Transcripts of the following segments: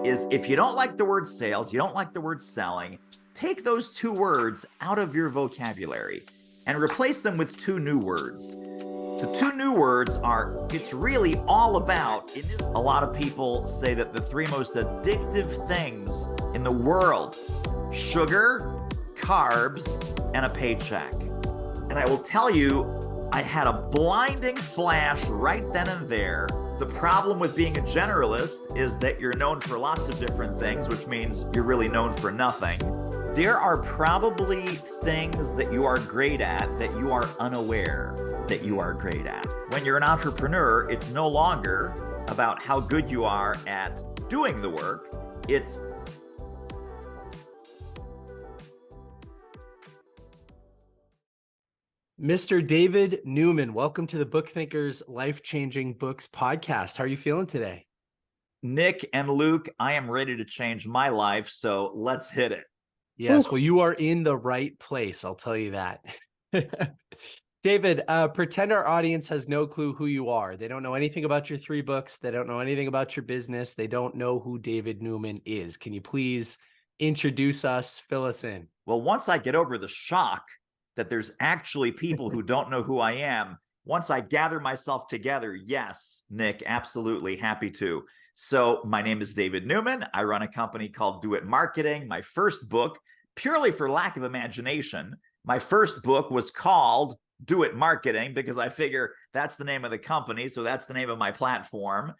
is if you don't like the word sales, you don't like the word selling, take those two words out of your vocabulary and replace them with two new words. The two new words are, it's really all about, a lot of people say that the three most addictive things in the world: sugar, carbs, and a paycheck. And I will tell you, I had a blinding flash right then and there. The problem with being a generalist is that you're known for lots of different things, which means you're really known for nothing. There are probably things that you are great at that you are unaware that you are great at. When you're an entrepreneur, it's no longer about how good you are at doing the work. It's Mr. David Newman, welcome to the Book Thinkers Life-Changing Books podcast. How are you feeling today? Nick and Luke, I am ready to change my life, so let's hit it. Yes, well, you are in the right place, I'll tell you that. David, pretend our audience has no clue who you are. They don't know anything about your three books. They don't know anything about your business. They don't know who David Newman is. Can you please introduce us, fill us in? Well, once I get over the shock that there's actually people who don't know who I am, once I gather myself together, yes, Nick, absolutely happy to. So my name is David Newman. I run a company called Do It Marketing. My first book, purely for lack of imagination, my first book was called Do It Marketing because I figure that's the name of the company. So that's the name of my platform.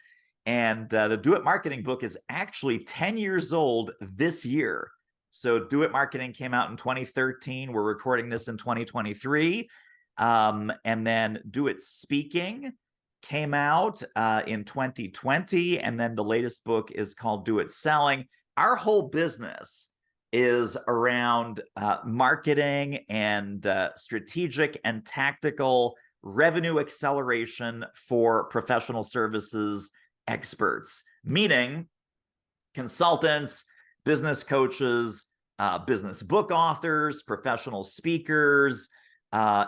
And the Do It Marketing book is actually 10 years old this year. So Do It Marketing came out in 2013. We're recording this in 2023. And then Do It Speaking came out in 2020. And then the latest book is called Do It Selling. Our whole business is around marketing and strategic and tactical revenue acceleration for professional services experts, meaning consultants, business coaches, business book authors, professional speakers,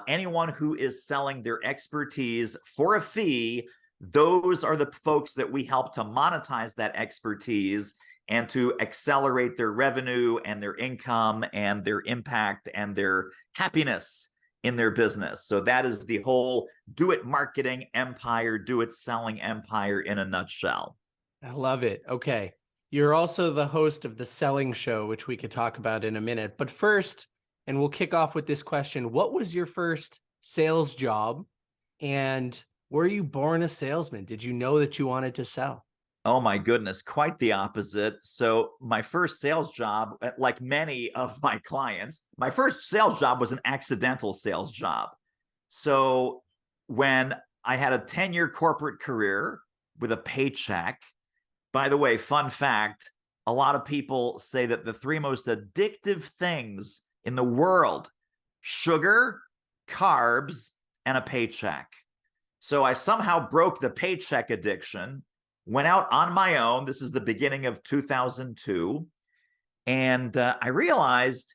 anyone who is selling their expertise for a fee. Those are the folks that we help to monetize that expertise and to accelerate their revenue and their income and their impact and their happiness in their business. So that is the whole Do It Marketing empire, Do It Selling empire in a nutshell. I love it. Okay. You're also the host of The Selling Show, which we could talk about in a minute. But first, and we'll kick off with this question, what was your first sales job? And were you born a salesman? Did you know that you wanted to sell? Oh my goodness, quite the opposite. So my first sales job, like many of my clients, my first sales job was an accidental sales job. So when I had a 10-year corporate career with a paycheck, by the way, fun fact, a lot of people say that the three most addictive things in the world: sugar, carbs, and a paycheck. So I somehow broke the paycheck addiction, went out on my own. This is the beginning of 2002. And I realized,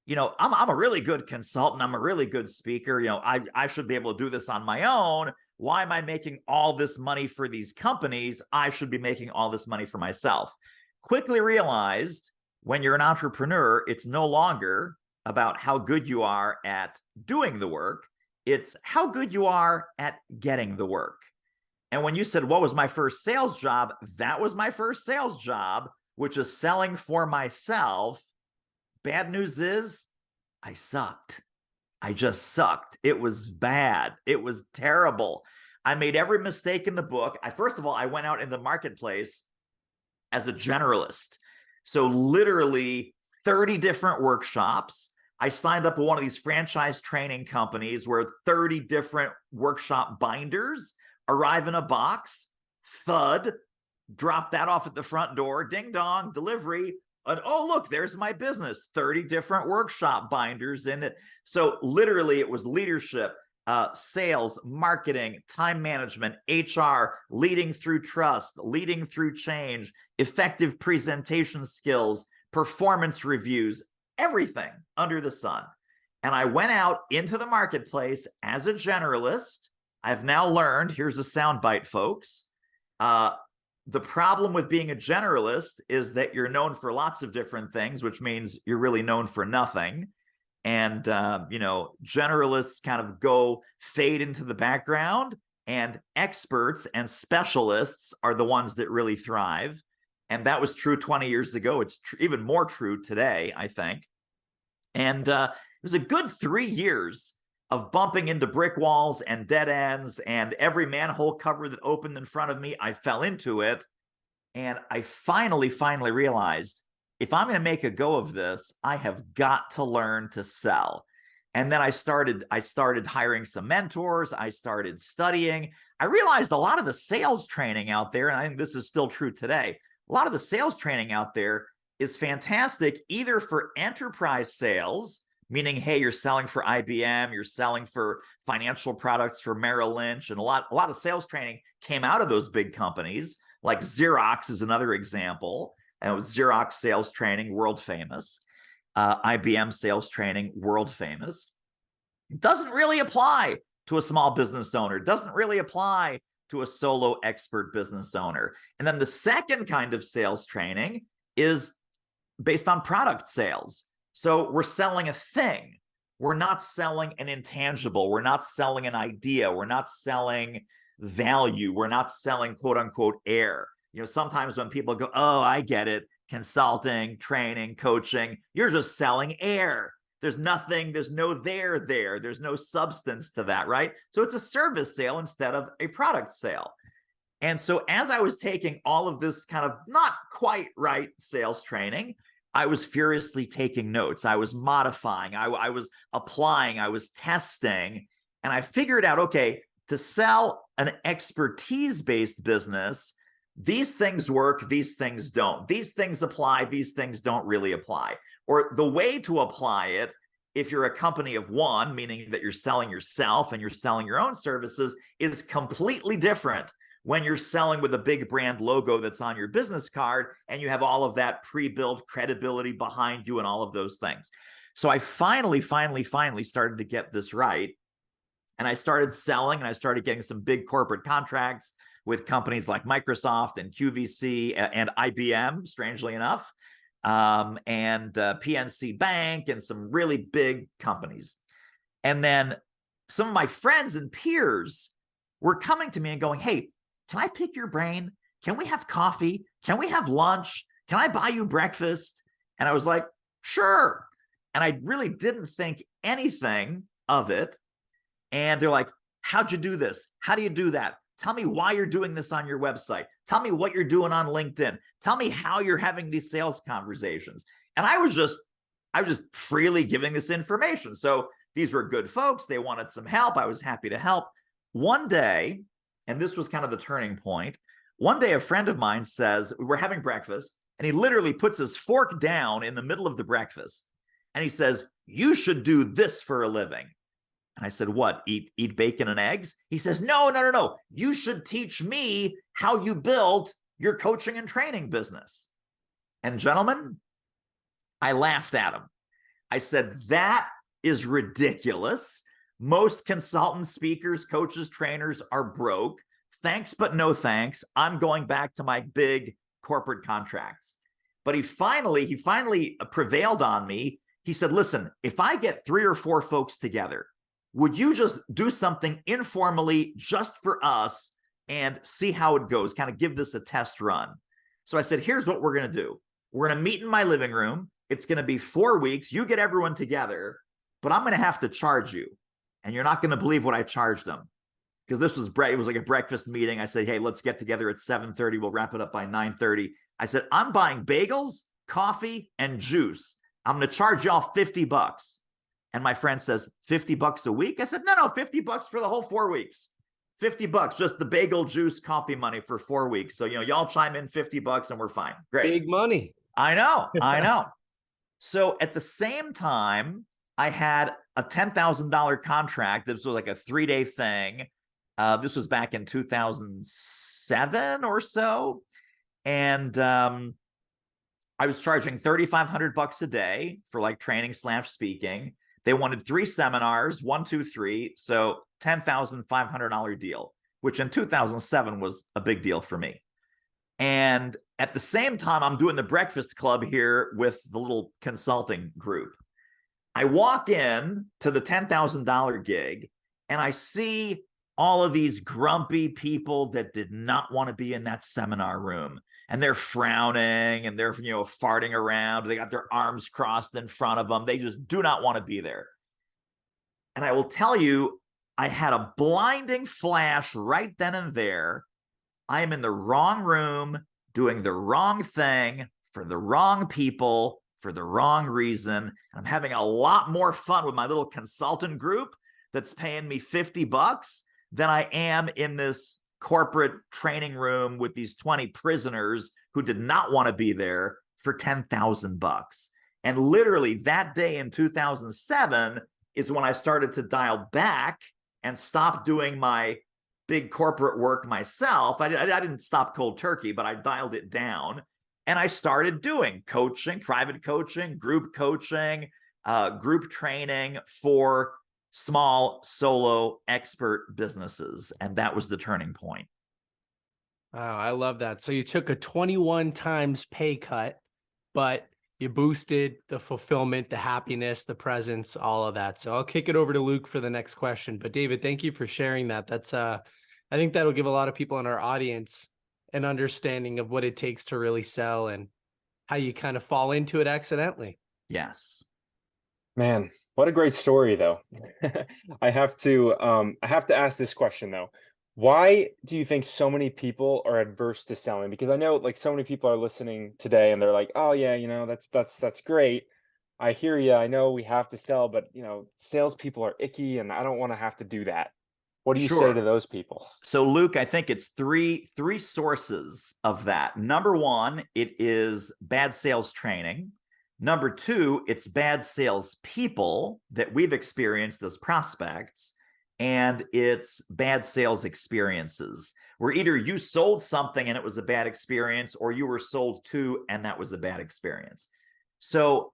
I'm a really good consultant. I'm a really good speaker. I should be able to do this on my own. Why am I making all this money for these companies? I should be making all this money for myself. Quickly realized when you're an entrepreneur, it's no longer about how good you are at doing the work. It's how good you are at getting the work. And when you said, what was my first sales job? That was my first sales job, which is selling for myself. Bad news is I sucked. I just sucked. It was bad. It was terrible. I made every mistake in the book. First of all, I went out in the marketplace as a generalist. So literally 30 different workshops. I signed up with one of these franchise training companies where 30 different workshop binders arrive in a box, thud, drop that off at the front door, ding dong, delivery. And oh, look, there's my business, 30 different workshop binders in it. So literally it was leadership, sales, marketing, time management, HR, leading through trust, leading through change, effective presentation skills, performance reviews, everything under the sun. And I went out into the marketplace as a generalist. I've now learned, here's a soundbite, folks. the problem with being a generalist is that you're known for lots of different things, which means you're really known for nothing. And, generalists kind of fade into the background, and experts and specialists are the ones that really thrive. And that was true 20 years ago. It's even more true today, I think. And it was a good 3 years of bumping into brick walls and dead ends, and every manhole cover that opened in front of me, I fell into it. And I finally realized, if I'm going to make a go of this, I have got to learn to sell. And then I started hiring some mentors. I started studying. I realized a lot of the sales training out there, and I think this is still true today, a lot of the sales training out there is fantastic, either for enterprise sales, meaning, hey, you're selling for IBM, you're selling for financial products for Merrill Lynch, and a lot of sales training came out of those big companies. Like Xerox is another example. And it was Xerox sales training, world famous. IBM sales training, world famous. It doesn't really apply to a small business owner. It doesn't really apply to a solo expert business owner. And then the second kind of sales training is based on product sales. So we're selling a thing. We're not selling an intangible. We're not selling an idea. We're not selling value. We're not selling quote unquote air. Sometimes when people go, oh, I get it, consulting, training, coaching, you're just selling air. There's nothing, there's no there. There's no substance to that, right? So it's a service sale instead of a product sale. And so as I was taking all of this kind of not quite right sales training, I was furiously taking notes. I was modifying, I was applying, I was testing, and I figured out, okay, to sell an expertise-based business, these things work, these things don't. These things apply, these things don't really apply. Or the way to apply it, if you're a company of one, meaning that you're selling yourself and you're selling your own services, is completely different when you're selling with a big brand logo that's on your business card and you have all of that pre-built credibility behind you and all of those things. So I finally started to get this right. And I started selling, and I started getting some big corporate contracts with companies like Microsoft and QVC and IBM, strangely enough, and PNC Bank and some really big companies. And then some of my friends and peers were coming to me and going, hey, can I pick your brain? Can we have coffee? Can we have lunch? Can I buy you breakfast? And I was like, sure. And I really didn't think anything of it. And they're like, how'd you do this? How do you do that? Tell me why you're doing this on your website. Tell me what you're doing on LinkedIn. Tell me how you're having these sales conversations. And I was just freely giving this information. So these were good folks. They wanted some help. I was happy to help. One day, and this was kind of the turning point, one day a friend of mine says, we're having breakfast, and he literally puts his fork down in the middle of the breakfast. And he says, you should do this for a living. And I said, what, eat bacon and eggs? He says, no. You should teach me how you built your coaching and training business. And gentlemen, I laughed at him. I said, that is ridiculous. Most consultants, speakers, coaches, trainers are broke. Thanks, but no thanks. I'm going back to my big corporate contracts. But he finally prevailed on me. He said, listen, if I get 3 or 4 folks together, would you just do something informally just for us and see how it goes? Kind of give this a test run. So I said, here's what we're going to do. We're going to meet in my living room. It's going to be 4 weeks. You get everyone together, but I'm going to have to charge you. And you're not going to believe what I charged them. Because it was like a breakfast meeting. I said, hey, let's get together at 7:30. We'll wrap it up by 9:30. I said, I'm buying bagels, coffee, and juice. I'm going to charge y'all $50. And my friend says, $50 a week? I said, no, $50 for the whole 4 weeks. $50, just the bagel, juice, coffee money for 4 weeks. So, y'all chime in $50 and we're fine. Great. Big money. I know. So at the same time, I had a $10,000 contract. This was like a 3-day thing. This was back in 2007 or so. And I was charging $3,500 a day for like training / speaking. They wanted 3 seminars, 1, 2, 3. So $10,500 deal, which in 2007 was a big deal for me. And at the same time, I'm doing the breakfast club here with the little consulting group. I walk in to the $10,000 gig and I see all of these grumpy people that did not want to be in that seminar room. And they're frowning and they're, farting around. They got their arms crossed in front of them. They just do not want to be there. And I will tell you, I had a blinding flash right then and there. I am in the wrong room, doing the wrong thing for the wrong people for the wrong reason. I'm having a lot more fun with my little consultant group that's paying me $50 than I am in this corporate training room with these 20 prisoners who did not want to be there for $10,000. And literally that day in 2007 is when I started to dial back and stop doing my big corporate work myself. I didn't stop cold turkey, but I dialed it down. And I started doing coaching, private coaching, group training for small solo expert businesses. And that was the turning point. Wow, I love that. So you took a 21 times pay cut, but you boosted the fulfillment, the happiness, the presence, all of that. So I'll kick it over to Luke for the next question. But David, thank you for sharing that. That's I think that'll give a lot of people in our audience an understanding of what it takes to really sell and how you kind of fall into it accidentally. Yes. Man, what a great story though. I have to ask this question though. Why do you think so many people are adverse to selling? Because I know like so many people are listening today and they're like, oh yeah, that's great. I hear you. I know we have to sell, but salespeople are icky and I don't want to have to do that. What do you say to those people? So Luke, I think it's three sources of that. Number one, it is bad sales training. Number two, it's bad sales people that we've experienced as prospects. And it's bad sales experiences where either you sold something and it was a bad experience, or you were sold to and that was a bad experience. So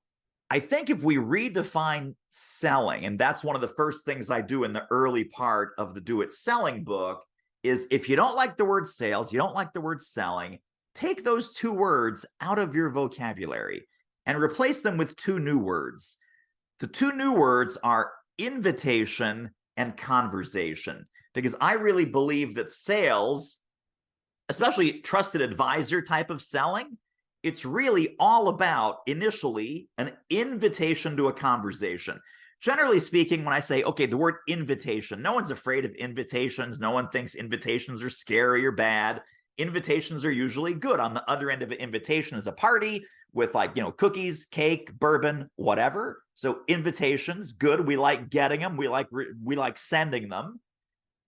I think if we redefine selling, and that's one of the first things I do in the early part of the Do It Selling book, is if you don't like the word sales, you don't like the word selling, take those two words out of your vocabulary and replace them with two new words. The two new words are invitation and conversation, because I really believe that sales, especially trusted advisor type of selling, it's really all about initially an invitation to a conversation. Generally speaking, when I say, okay, the word invitation, no one's afraid of invitations. No one thinks invitations are scary or bad. Invitations are usually good. On the other end of an invitation is a party with cookies, cake, bourbon, whatever. So invitations, good. We like getting them. We like sending them.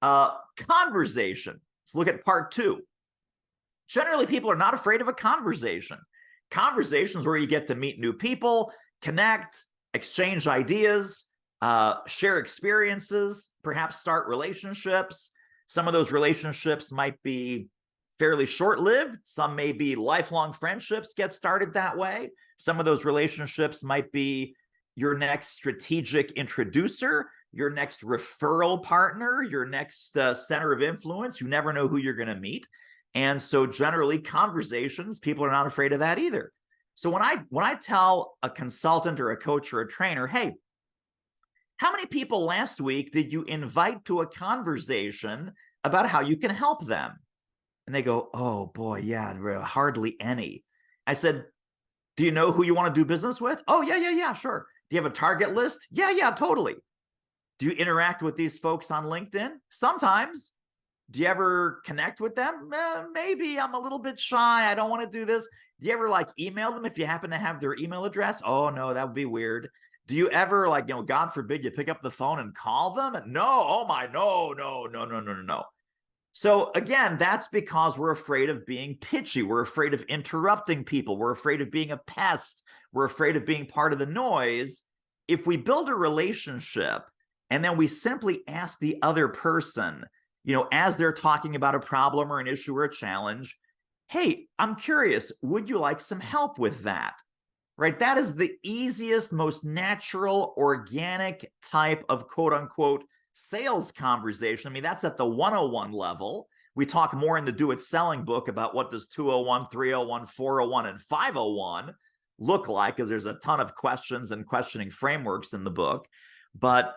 Conversation. Let's look at part two. Generally, people are not afraid of a conversation. Conversations where you get to meet new people, connect, exchange ideas, share experiences, perhaps start relationships. Some of those relationships might be fairly short-lived. Some may be lifelong friendships get started that way. Some of those relationships might be your next strategic introducer, your next referral partner, your next center of influence. You never know who you're going to meet. And so generally conversations, people are not afraid of that either. So when I tell a consultant or a coach or a trainer, hey, how many people last week did you invite to a conversation about how you can help them? And they go, oh boy, yeah, hardly any. I said, do you know who you want to do business with? Oh, yeah, sure. Do you have a target list? Yeah, totally. Do you interact with these folks on LinkedIn? Sometimes. Do you ever connect with them? Maybe. I'm a little bit shy. I don't want to do this. Do you ever email them if you happen to have their email address? Oh no, that would be weird. Do you ever God forbid you pick up the phone and call them? No. Oh my, no. So again, that's because we're afraid of being pitchy. We're afraid of interrupting people. We're afraid of being a pest. We're afraid of being part of the noise. If we build a relationship and then we simply ask the other person, as they're talking about a problem or an issue or a challenge, hey, I'm curious, would you like some help with that? Right? That is the easiest, most natural, organic type of quote unquote sales conversation. I mean, that's at the 101 level. We talk more in the Do It Selling book about what does 201, 301, 401, and 501 look like, because there's a ton of questions and questioning frameworks in the book. But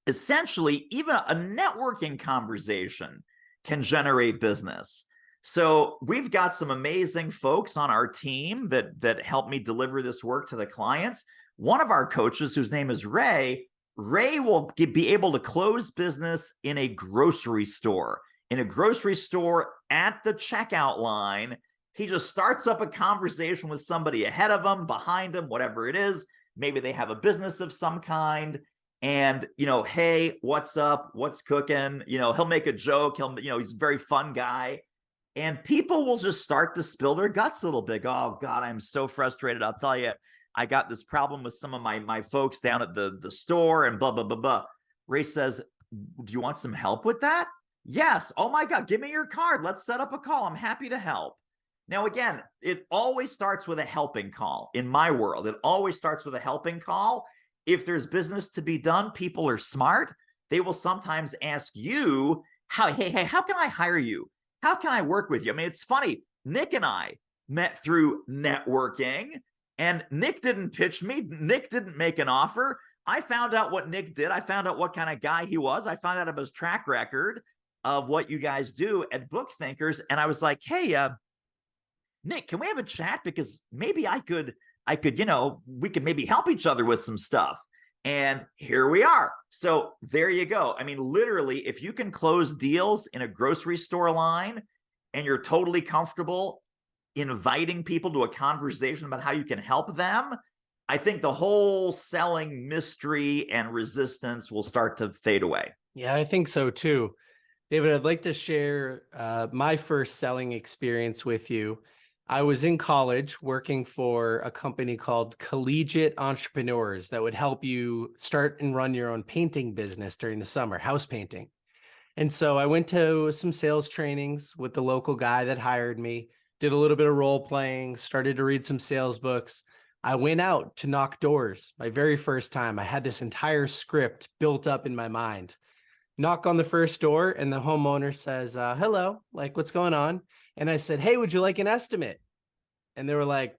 essentially, even a networking conversation can generate business. So we've got some amazing folks on our team that help me deliver this work to the clients. One of our coaches, whose name is Ray will be able to close business in a grocery store. In a grocery store at the checkout line, he just starts up a conversation with somebody ahead of him, behind him, whatever it is. Maybe they have a business of some kind. And, hey, what's up? What's cooking? He'll make a joke. He's a very fun guy. And people will just start to spill their guts a little bit. Oh, God, I'm so frustrated. I'll tell you, I got this problem with some of my folks down at the store and blah, blah, blah, blah. Ray says, do you want some help with that? Yes. Oh, my God, give me your card. Let's set up a call. I'm happy to help. Now, again, it always starts with a helping call. In my world, it always starts with a helping call. If there's business to be done, people are smart. They will sometimes ask you, hey, how can I hire you? How can I work with you? I mean, it's funny. Nick and I met through networking, and Nick didn't pitch me. Nick didn't make an offer. I found out what Nick did. I found out what kind of guy he was. I found out about his track record of what you guys do at Book Thinkers. And I was like, hey, Nick, can we have a chat? Because maybe I could, we could maybe help each other with some stuff. And here we are. So there you go. I mean, literally, if you can close deals in a grocery store line and you're totally comfortable inviting people to a conversation about how you can help them, I think the whole selling mystery and resistance will start to fade away. Yeah, I think so too. David, I'd like to share my first selling experience with you. I was in college working for a company called Collegiate Entrepreneurs that would help you start and run your own painting business during the summer, house painting. And so I went to some sales trainings with the local guy that hired me, did a little bit of role playing, started to read some sales books. I went out to knock doors my very first time. I had this entire script built up in my mind. Knock on the first door and the homeowner says, hello, like, what's going on? And I said, hey, would you like an estimate? And they were like,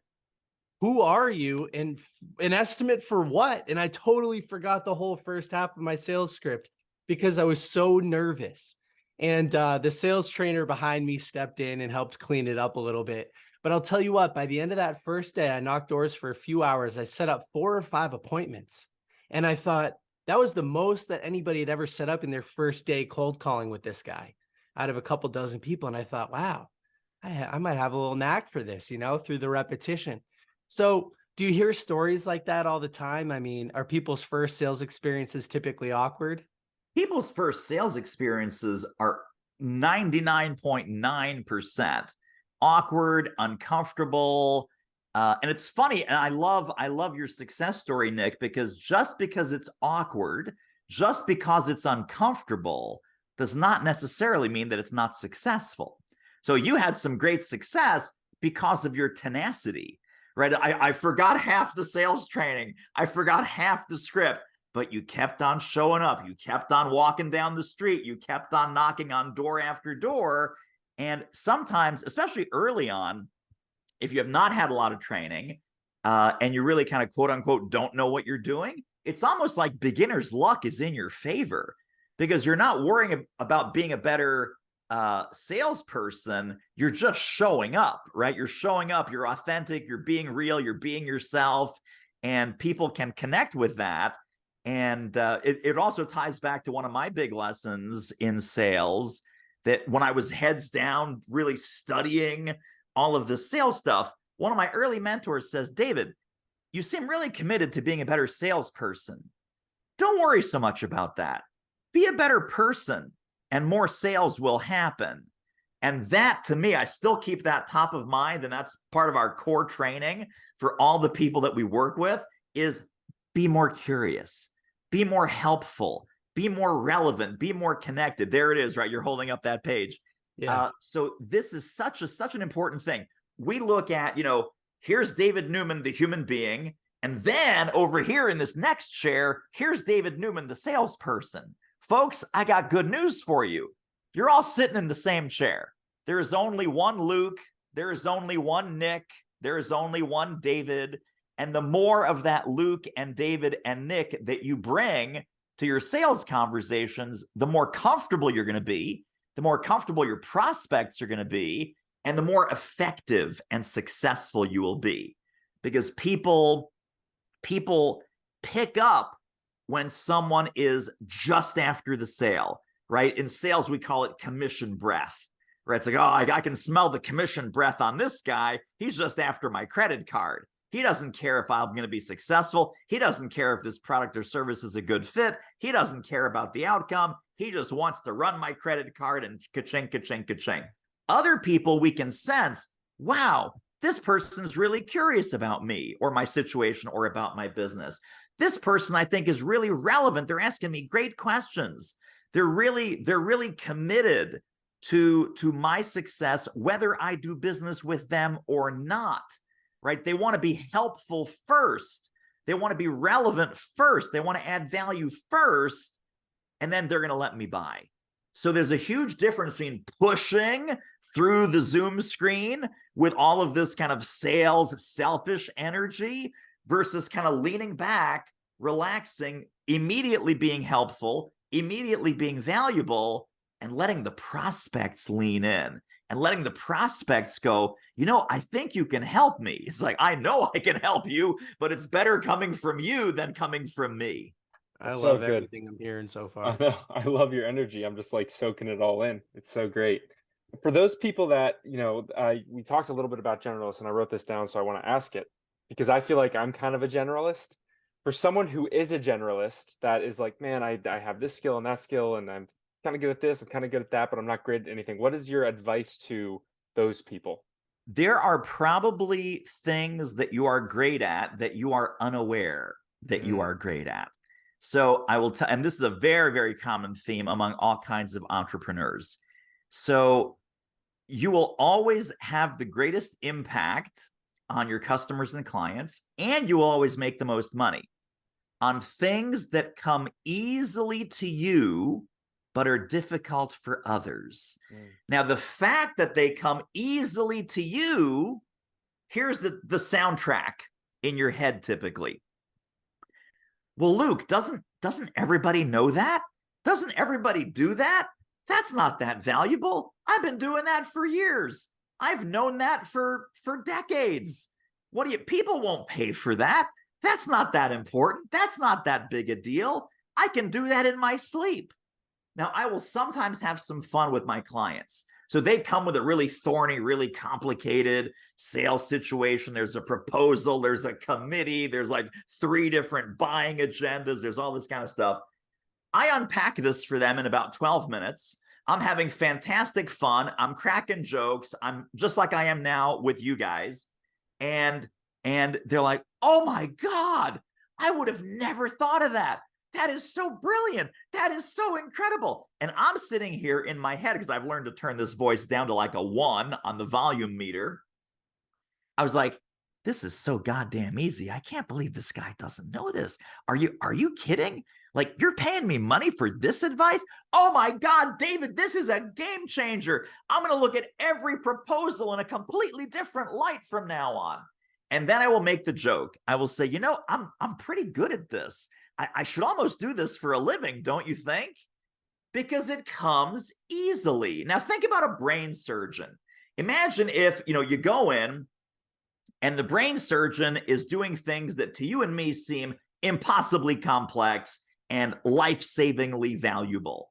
who are you? And an estimate for what? And I totally forgot the whole first half of my sales script because I was so nervous. And the sales trainer behind me stepped in and helped clean it up a little bit. But I'll tell you what, by the end of that first day, I knocked doors for a few hours. I set up 4 or 5 appointments. And I thought that was the most that anybody had ever set up in their first day cold calling with this guy out of a couple dozen people. And I thought, wow, I might have a little knack for this, through the repetition. So do you hear stories like that all the time? I mean, are people's first sales experiences typically awkward? People's first sales experiences are 99.9% awkward, uncomfortable. And it's funny. And I love your success story, Nick, because just because it's awkward, just because it's uncomfortable, does not necessarily mean that it's not successful. So you had some great success because of your tenacity, right? I forgot half the sales training. I forgot half the script, but you kept on showing up. You kept on walking down the street. You kept on knocking on door after door. And sometimes, especially early on, if you have not had a lot of training and you really kind of quote unquote don't know what you're doing, it's almost like beginner's luck is in your favor because you're not worrying about being a better salesperson. You're just showing up, right? You're showing up, you're authentic, you're being real, you're being yourself, and people can connect with that. And it also ties back to one of my big lessons in sales, that when I was heads down, really studying all of the sales stuff, one of my early mentors says, David, you seem really committed to being a better salesperson. Don't worry so much about that. Be a better person and more sales will happen. And that, to me, I still keep that top of mind. And that's part of our core training for all the people that we work with is be more curious, be more helpful, be more relevant, be more connected. There it is, right? You're holding up that page. Yeah. So this is such an important thing. We look at, here's David Newman, the human being. And then over here in this next chair, here's David Newman, the salesperson. Folks, I got good news for you. you're all sitting in the same chair. There is only one Luke. There is only one Nick. There is only one David. And the more of that Luke and David and Nick that you bring to your sales conversations, the more comfortable you're going to be, the more comfortable your prospects are going to be, and the more effective and successful you will be. Because people pick up when someone is just after the sale, right? In sales, we call it commission breath, right? It's like, oh, I can smell the commission breath on this guy. He's just after my credit card. He doesn't care if I'm going to be successful. He doesn't care if this product or service is a good fit. He doesn't care about the outcome. He just wants to run my credit card and ka-ching, ka-ching, ka-ching. Other people, we can sense, wow, this person's really curious about me or my situation or about my business. This person, I think, is really relevant. They're asking me great questions. They're really committed to my success, whether I do business with them or not, right? They want to be helpful first. They want to be relevant first. They want to add value first, and then they're going to let me buy. So there's a huge difference between pushing through the Zoom screen with all of this kind of sales selfish energy versus kind of leaning back, relaxing, immediately being helpful, immediately being valuable, and letting the prospects lean in and letting the prospects go, you know, I think you can help me. It's like, I know I can help you, but it's better coming from you than coming from me. I So love good. everything I'm hearing so far. I know. I love your energy. I'm just like soaking it all in. It's so great. For those people that, you know, we talked a little bit about generalists, and I wrote this down, so I want to ask it because I feel like I'm kind of a generalist. For someone who is a generalist that is like, man, I have this skill and that skill, and I'm kind of good at this, I'm kind of good at that, but I'm not great at anything. What is your advice to those people? There are probably things that you are great at that you are unaware that you are great at. So I will tell, and this is a very, very common theme among all kinds of entrepreneurs. So you will always have the greatest impact on your customers and clients, and you will always make the most money on things that come easily to you, but are difficult for others. Now, the fact that they come easily to you, here's the soundtrack in your head typically. Well, Luke, doesn't everybody know that? Doesn't everybody do that? That's not that valuable. I've been doing that for years. I've known that for decades. What do you, people won't pay for that. That's not that important. That's not that big a deal. I can do that in my sleep. Now, I will sometimes have some fun with my clients. So they come with a really thorny, really complicated sales situation. There's a proposal, there's a committee, there's like 3 different buying agendas, there's all this kind of stuff. I unpack this for them in about 12 minutes. I'm having fantastic fun. I'm cracking jokes. I'm just like I am now with you guys. And they're like, oh my God, I would have never thought of that. That is so brilliant. That is so incredible. And I'm sitting here in my head because I've learned to turn this voice down to like a 1 on the volume meter. I was like, this is so goddamn easy. I can't believe this guy doesn't know this. Are you kidding? Like, you're paying me money for this advice? Oh my God, David, this is a game changer. I'm going to look at every proposal in a completely different light from now on. And then I will make the joke. I will say, you know, I'm pretty good at this. I should almost do this for a living, don't you think? Because it comes easily. Now think about a brain surgeon. Imagine if, you know, you go in and the brain surgeon is doing things that to you and me seem impossibly complex and life-savingly valuable.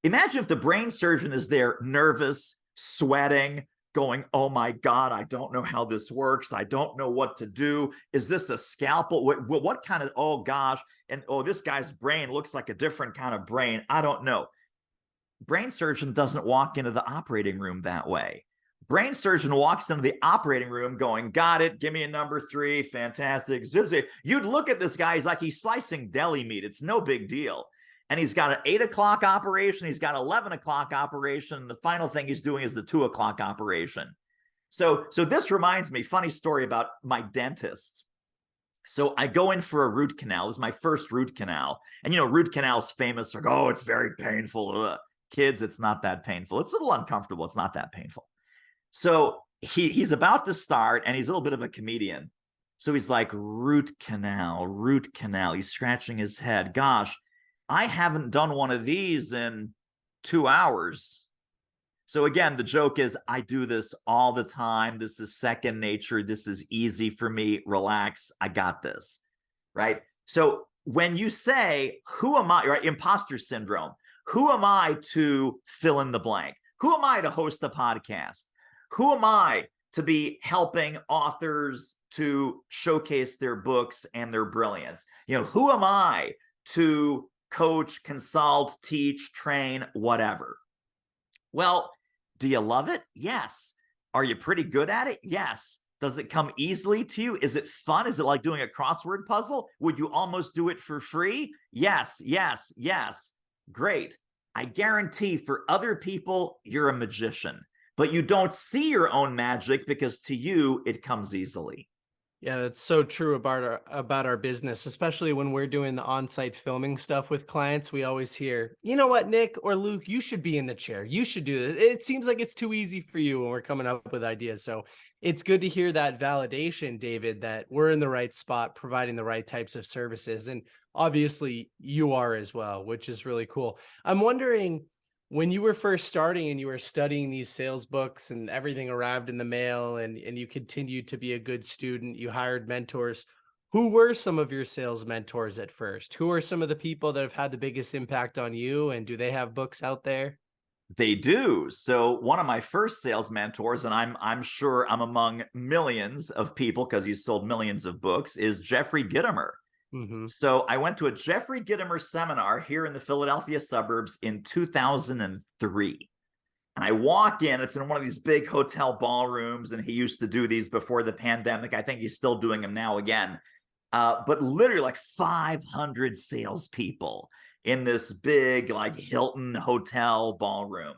Imagine if the brain surgeon is there nervous, sweating, going, oh my God, I don't know how this works. I don't know what to do. Is this a scalpel? What kind of, oh gosh. And oh, this guy's brain looks like a different kind of brain. I don't know. Brain surgeon doesn't walk into the operating room that way. Brain surgeon walks into the operating room going, got it. Give me a number 3. Fantastic. You'd look at this guy. He's like, he's slicing deli meat. It's no big deal. And he's got an 8 o'clock operation. He's got 11 o'clock operation. The final thing he's doing is the 2 o'clock operation. So this reminds me, funny story about my dentist. So I go in for a root canal. This is my first root canal. And, you know, root canal's famous. Like, oh, it's very painful. Ugh. kids, it's not that painful. It's a little uncomfortable. It's not that painful. So he's about to start, and he's a little bit of a comedian. So he's like, root canal, root canal. He's scratching his head. Gosh, I haven't done one of these in 2 hours. So again, the joke is, I do this all the time. This is second nature. This is easy for me. Relax. I got this. Right. So when you say, who am I, right? Imposter syndrome. Who am I to fill in the blank? Who am I to host a podcast? Who am I to be helping authors to showcase their books and their brilliance? Who am I to coach, consult, teach, train, whatever? Well, do you love it? Yes. Are you pretty good at it? Yes. Does it come easily to you? Is it fun? Is it like doing a crossword puzzle? Would you almost do it for free? Yes, yes, yes. Great. I guarantee for other people, you're a magician, but you don't see your own magic because to you, it comes easily. Yeah, that's so true about our business, especially when we're doing the on-site filming stuff with clients. We always hear, you know what, Nick or Luke, you should be in the chair. You should do this. It seems like it's too easy for you when we're coming up with ideas. So it's good to hear that validation, David, that we're in the right spot, providing the right types of services. And obviously you are as well, which is really cool. I'm wondering, when you were first starting and you were studying these sales books and everything arrived in the mail and you continued to be a good student, you hired mentors, who were some of your sales mentors at first? Who are some of the people that have had the biggest impact on you? And do they have books out there? They do. So one of my first sales mentors, and I'm sure I'm among millions of people because he's sold millions of books, is Jeffrey Gitomer. Mm-hmm. So I went to a Jeffrey Gitomer seminar here in the Philadelphia suburbs in 2003. And I walk in, it's in one of these big hotel ballrooms, and he used to do these before the pandemic. I think he's still doing them now again. But literally like 500 salespeople in this big like Hilton hotel ballroom.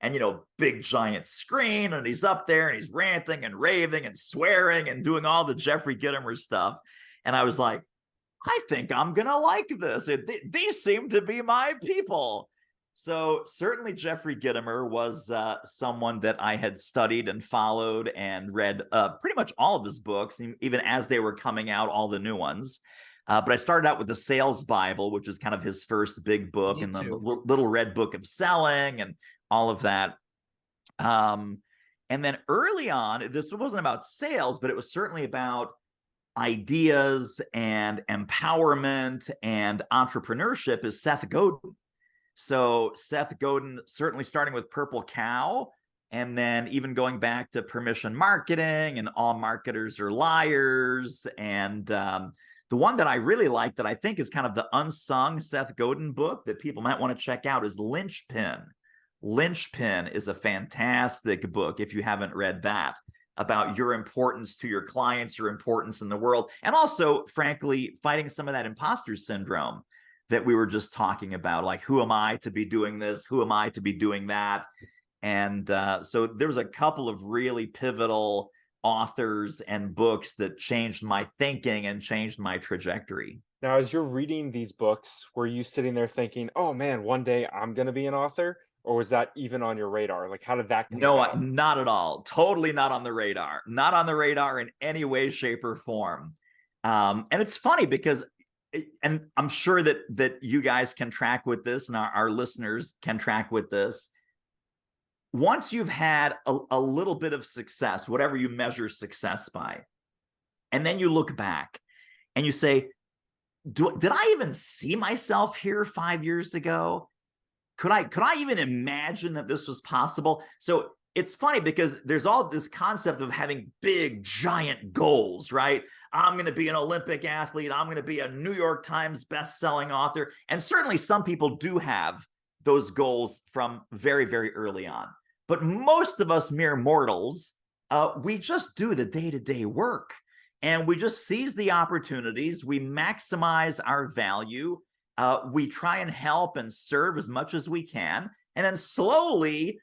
And, big giant screen, and he's up there and he's ranting and raving and swearing and doing all the Jeffrey Gitomer stuff. And I was like, I think I'm going to like this. These seem to be my people. So certainly Jeffrey Gitomer was someone that I had studied and followed and read pretty much all of his books, even as they were coming out, all the new ones. But I started out with the Sales Bible, which is kind of his first big book, and the little red book of selling and all of that. And then early on, this wasn't about sales, but it was certainly about ideas and empowerment and entrepreneurship, is Seth Godin. So Seth Godin, certainly starting with Purple Cow, and then even going back to Permission Marketing and All Marketers Are Liars. And the one that I really like, that I think is kind of the unsung Seth Godin book that people might want to check out, is Linchpin. Linchpin is a fantastic book if you haven't read that, about your importance to your clients, your importance in the world, and also, frankly, fighting some of that imposter syndrome that we were just talking about. Like, who am I to be doing this? Who am I to be doing that? And so there was a couple of really pivotal authors and books that changed my thinking and changed my trajectory. Now, as you're reading these books, were you sitting there thinking, oh man, one day I'm going to be an author? Or was that even on your radar? Like, how did that come about? Not at all. Totally not on the radar. Not on the radar in any way, shape, or form. And it's funny because, and I'm sure that you guys can track with this, and our listeners can track with this. Once you've had a little bit of success, whatever you measure success by, and then you look back and you say, did I even see myself here 5 years ago? Could I even imagine that this was possible? So it's funny because there's all this concept of having big, giant goals, right? I'm going to be an Olympic athlete. I'm going to be a New York Times best-selling author. And certainly some people do have those goals from very, very early on. But most of us mere mortals, we just do the day-to-day work. And we just seize the opportunities. We maximize our value. We try and help and serve as much as we can. And then slowly,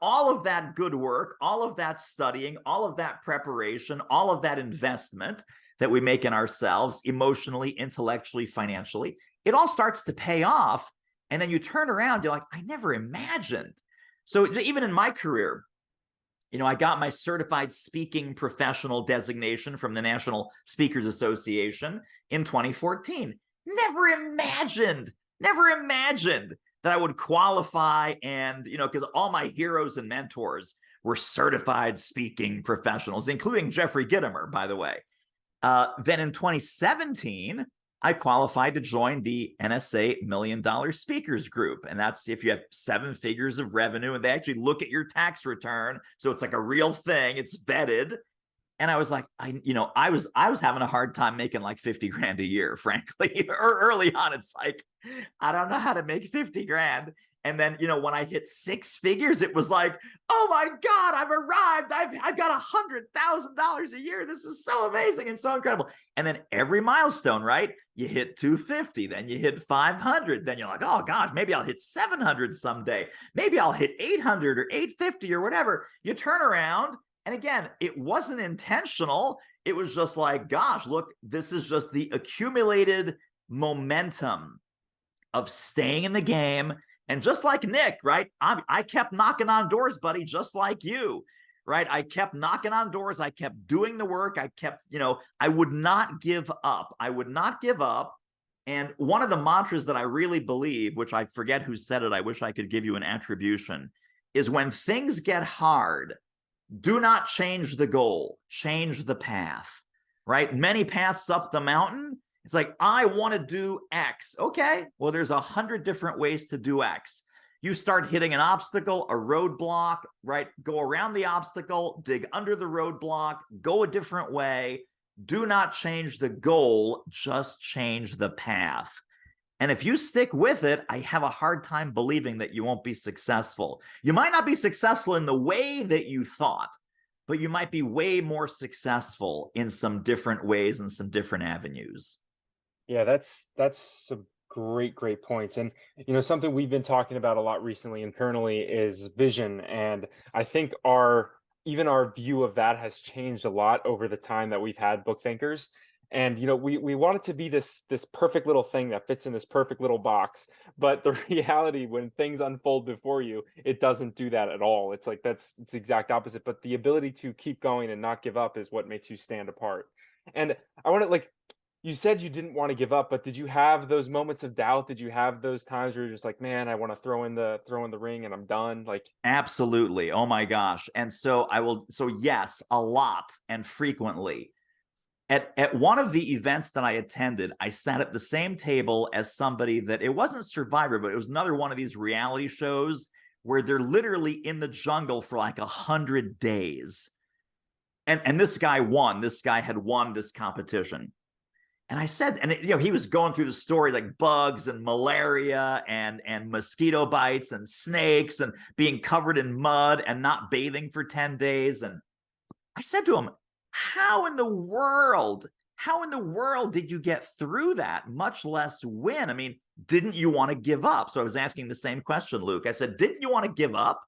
all of that good work, all of that studying, all of that preparation, all of that investment that we make in ourselves, emotionally, intellectually, financially, it all starts to pay off. And then you turn around, you're like, I never imagined. So even in my career, I got my certified speaking professional designation from the National Speakers Association in 2014. Never imagined that I would qualify, and, because all my heroes and mentors were certified speaking professionals, including Jeffrey Gitomer, by the way. Then in 2017, I qualified to join the NSA $1 Million Speakers Group. And that's if you have 7 figures of revenue, and they actually look at your tax return. So it's like a real thing. It's vetted. And I was like, I was having a hard time making like 50 grand a year, frankly. Or early on, it's like, I don't know how to make 50 grand. And then, when I hit 6 figures, it was like, oh my God, I've arrived. I've got $100,000 a year. This is so amazing and so incredible. And then every milestone, right? You hit 250, then you hit 500. Then you're like, oh gosh, maybe I'll hit 700 someday. Maybe I'll hit 800 or 850 or whatever. You turn around, and again, it wasn't intentional. It was just like, gosh, look, this is just the accumulated momentum of staying in the game. And just like Nick, right? I kept knocking on doors, buddy, just like you, right? I kept knocking on doors. I kept doing the work. I kept, I would not give up. I would not give up. And one of the mantras that I really believe, which I forget who said it, I wish I could give you an attribution, is when things get hard, do not change the goal, change the path, right? Many paths up the mountain. It's like, I want to do X. Okay, well, there's 100 different ways to do X. You start hitting an obstacle, a roadblock, right? Go around the obstacle, dig under the roadblock, go a different way. Do not change the goal, just change the path. And if you stick with it, I have a hard time believing that you won't be successful. You might not be successful in the way that you thought, but you might be way more successful in some different ways and some different avenues. Yeah, that's some great points. And something we've been talking about a lot recently internally is vision. And I think even our view of that has changed a lot over the time that we've had Book Thinkers. And we want it to be this perfect little thing that fits in this perfect little box. But the reality, when things unfold before you, it doesn't do that at all. It's like it's the exact opposite. But the ability to keep going and not give up is what makes you stand apart. And I want to, you said you didn't want to give up, but did you have those moments of doubt? Did you have those times where you're just like, man, I want to throw in the ring and I'm done? Absolutely. Oh my gosh. And so yes, a lot and frequently. At one of the events that I attended, I sat at the same table as somebody that, it wasn't Survivor, but it was another one of these reality shows where they're literally in the jungle for like 100 days. And this guy won. This guy had won this competition. And I said, and he was going through the story, like bugs and malaria and mosquito bites and snakes and being covered in mud and not bathing for 10 days. And I said to him, how in the world did you get through that, much less win? I mean, didn't you want to give up? So I was asking the same question, Luke. I said, didn't you want to give up?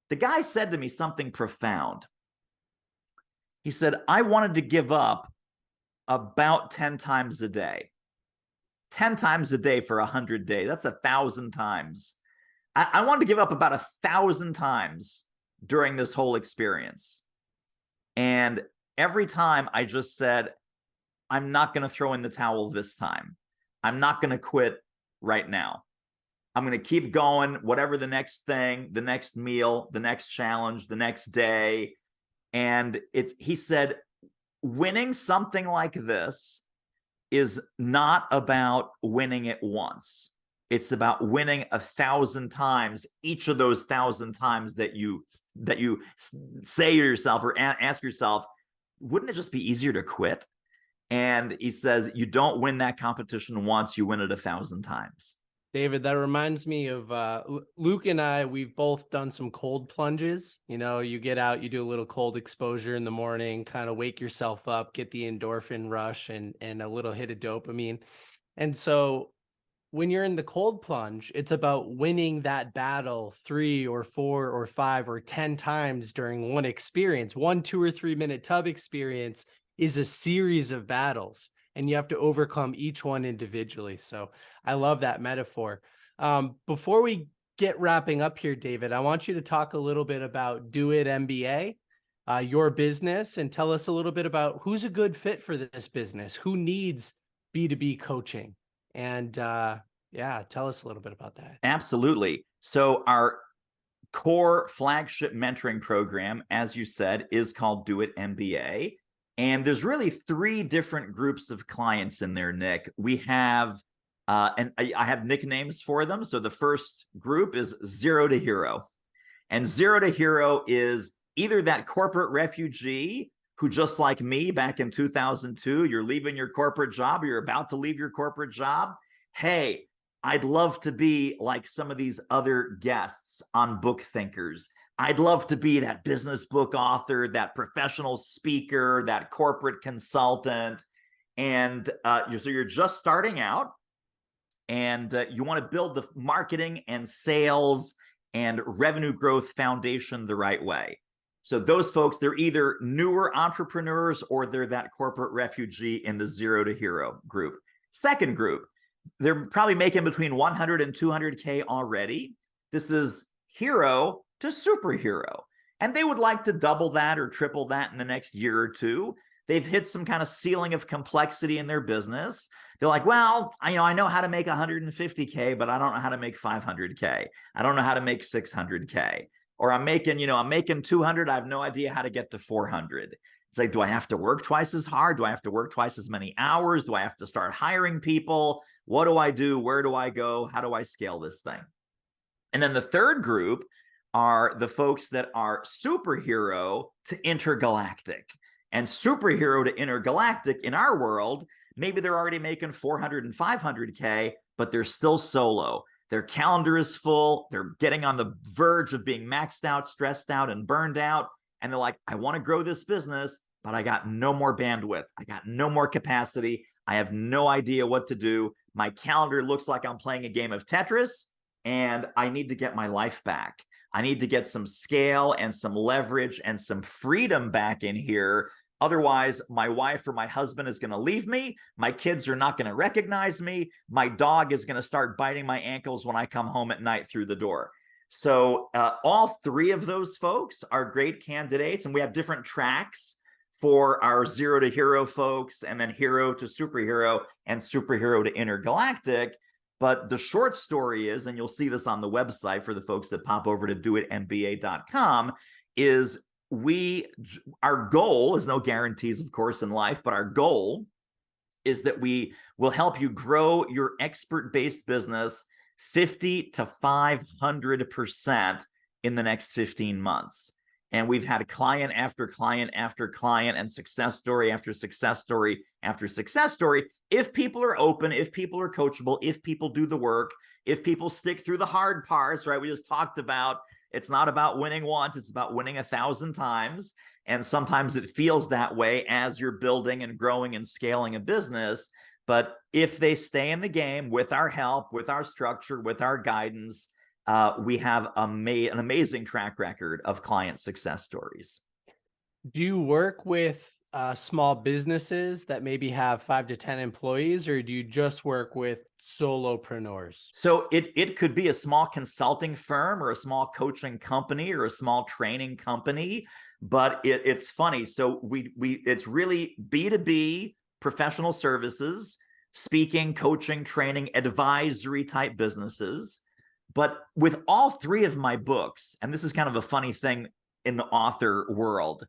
The guy said to me something profound. He said, I wanted to give up about 10 times a day. 10 times a day for 100 days. That's 1,000 times. I wanted to give up about 1,000 times during this whole experience. And every time I just said, I'm not going to throw in the towel this time. I'm not going to quit right now. I'm going to keep going, whatever the next thing, the next meal, the next challenge, the next day. And he said, winning something like this is not about winning it once. It's about winning 1,000 times, each of those 1,000 times that you say to yourself or ask yourself, wouldn't it just be easier to quit? And he says, you don't win that competition once, you win it 1,000 times. David, that reminds me of Luke and I, we've both done some cold plunges. You get out, you do a little cold exposure in the morning, kind of wake yourself up, get the endorphin rush and a little hit of dopamine. And so when you're in the cold plunge, it's about winning that battle 3 or 4 or 5 or 10 times during one experience. 1, 2, or 3 minute tub experience is a series of battles, and you have to overcome each one individually. So I love that metaphor. Before we get wrapping up here, David, I want you to talk a little bit about Do It MBA, your business, and tell us a little bit about who's a good fit for this business, who needs B2B coaching, and yeah, tell us a little bit about that. Absolutely. So our core flagship mentoring program, as you said, is called Do It MBA. And there's really 3 different groups of clients in there, Nick. We have, and I have nicknames for them. So the first group is 0 to Hero. And 0 to Hero is either that corporate refugee who, just like me back in 2002, you're leaving your corporate job, or you're about to leave your corporate job. Hey, I'd love to be like some of these other guests on Book Thinkers. I'd love to be that business book author, that professional speaker, that corporate consultant. And so you're just starting out, and you want to build the marketing and sales and revenue growth foundation the right way. So those folks, they're either newer entrepreneurs or they're that corporate refugee in the 0 to Hero group. Second group, they're probably making between 100 and 200K already. This is hero to superhero. And they would like to double that or triple that in the next year or two. They've hit some kind of ceiling of complexity in their business. They're like, well, I know how to make 150K, but I don't know how to make 500K. I don't know how to make 600K. Or I'm making 200. I have no idea how to get to 400. It's like, do I have to work twice as hard? Do I have to work twice as many hours? Do I have to start hiring people? What do I do? Where do I go? How do I scale this thing? And then the third group are the folks that are superhero to intergalactic. And superhero to intergalactic in our world, maybe they're already making 400 and 500K, but they're still solo. Their calendar is full. They're getting on the verge of being maxed out, stressed out, and burned out. And they're like, I want to grow this business, but I got no more bandwidth. I got no more capacity. I have no idea what to do. My calendar looks like I'm playing a game of Tetris, and I need to get my life back. I need to get some scale and some leverage and some freedom back in here. Otherwise, my wife or my husband is going to leave me. My kids are not going to recognize me. My dog is going to start biting my ankles when I come home at night through the door. So all 3 of those folks are great candidates, and we have different tracks for our 0 to Hero folks, and then hero to superhero, and superhero to intergalactic. But the short story is, and you'll see this on the website for the folks that pop over to doitmba.com, is our goal is, no guarantees, of course, in life, but our goal is that we will help you grow your expert-based business 50 to 500% in the next 15 months. And we've had client after client after client, and success story after success story after success story. If people are open, if people are coachable, if people do the work, if people stick through the hard parts, right? We just talked about, it's not about winning once, it's about winning 1,000 times. And sometimes it feels that way as you're building and growing and scaling a business. But if they stay in the game with our help, with our structure, with our guidance, we have an amazing track record of client success stories. Do you work with small businesses that maybe have 5 to 10 employees, or do you just work with solopreneurs? So it could be a small consulting firm or a small coaching company or a small training company, but it's funny. So it's really B2B professional services, speaking, coaching, training, advisory type businesses. But with all 3 of my books, and this is kind of a funny thing in the author world,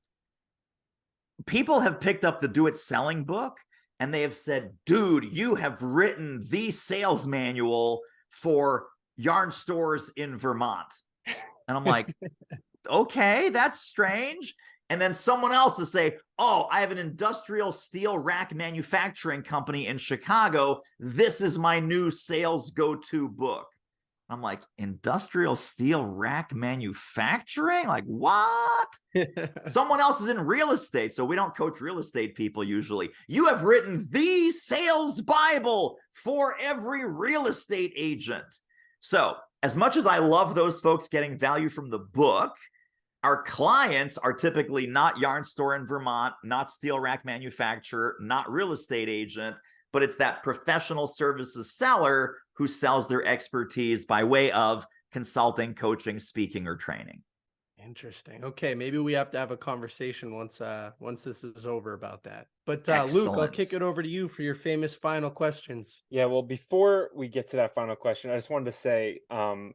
people have picked up the Do It Selling book and they have said, dude, you have written the sales manual for yarn stores in Vermont. And I'm like, okay, that's strange. And then someone else will say, oh, I have an industrial steel rack manufacturing company in Chicago. This is my new sales go-to book. I'm like, industrial steel rack manufacturing? Like, what? Someone else is in real estate, so we don't coach real estate people usually. You have written the sales Bible for every real estate agent. So as much as I love those folks getting value from the book, our clients are typically not yarn store in Vermont, not steel rack manufacturer, not real estate agent. but it's that professional services seller who sells their expertise by way of consulting, coaching, speaking, or training. Interesting. Okay, maybe we have to have a conversation once this is over about that. But Luke, I'll Excellent. kick it over to you for your famous final questions. Yeah, well, before we get to that final question, I just wanted to say, on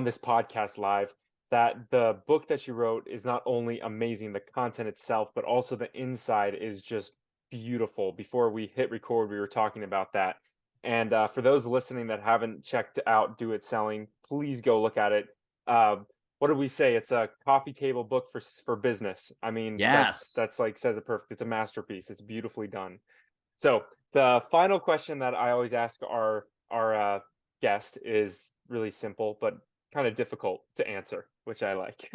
this podcast live, that the book that you wrote is not only amazing, the content itself, but also the inside is just beautiful. Before we hit record, we were talking about that. And for those listening that haven't checked out Do It Selling, please go look at it. What did we say? It's a coffee table book for business. I mean, Yes. that's like says it perfect. It's a masterpiece. It's beautifully done. So the final question that I always ask our guest is really simple, but kind of difficult to answer, which I like.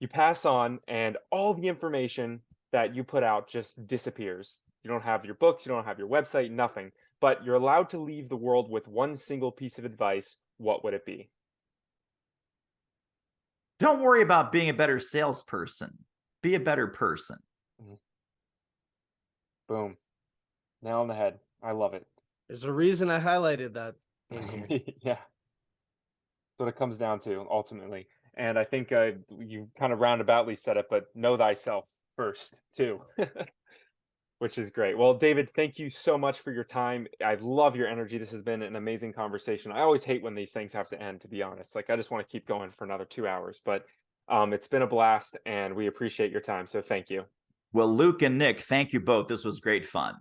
You pass on, and all the information that you put out just disappears. You don't have your books, you don't have your website, nothing. But you're allowed to leave the world with one single piece of advice. What would it be? Don't worry about being a better salesperson. Be a better person. Boom. Nail on the head. I love it. There's a reason I highlighted that in here. Yeah. That's what it comes down to ultimately. And I think you kind of roundaboutly said it, but know thyself first too, which is great. Well, David, thank you so much for your time. I love your energy. This has been an amazing conversation. I always hate when these things have to end, to be honest. Like, I just want to keep going for another 2 hours, but it's been a blast and we appreciate your time. So thank you. Well, Luke and Nick, thank you both. This was great fun.